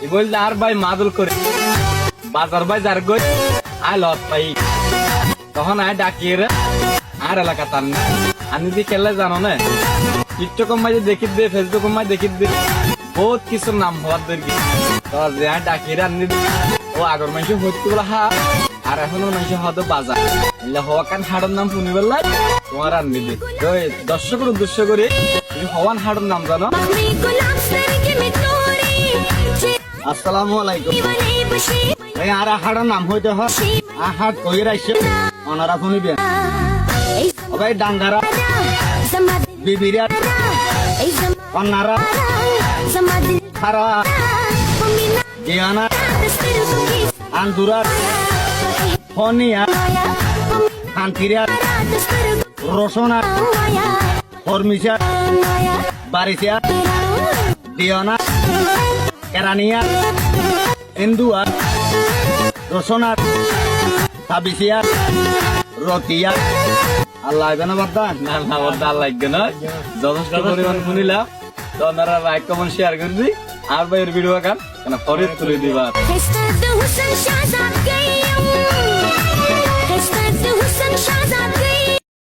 ই বললে আর ভাই মাদুল করে বাজার ভাই যার গই আই লত পাই তখন আয় ডাকিয়ে রে আর এলাকা তার না আমি দি খেললে জানো না টিকটক মাঝে দেখি দে ফেসবুক মাঝে দেখি দে বহুত কিছুর নাম হওয়ার দরকার তো যে আয় ডাকিয়ে রে আনি ও আগর মাসে হইতে বলে হা আর এখনো মাসে হয়তো বাজার এলে হওয়া কান হাড়ের নাম শুনি বললাই তোমার আনবি দে দর্শকের উদ্দেশ্য করে তুমি হওয়ান হাড়ের নাম জানো আসসালামু আলাইকুম ভাই আর হাড়ের নাম হইতে হয় হাট কই রাইছে ওনারা শুনিবেন ভাই ডাঙ্গারা বিবিরা অন্নারা খারা দিয়ানা আন্দুরা ফনিয়া কান্তিরা রসনা ফরমিসা বারিসিয়া দিয়ানা কেরানিয়া ইন্দুয়া রসনা তাবিসিয়া রতিয়া আল্লাহ না বাদান না না বলতে আর লাগবে না যথেষ্ট পরিমাণ শুনিলাম তো আপনারা লাইক কমেন্ট শেয়ার করবি আর ভাইয়ের ভিডিও কান কেন ফরিদ তুলে দিবা Hashtag the Hussein Shahzad Gayam.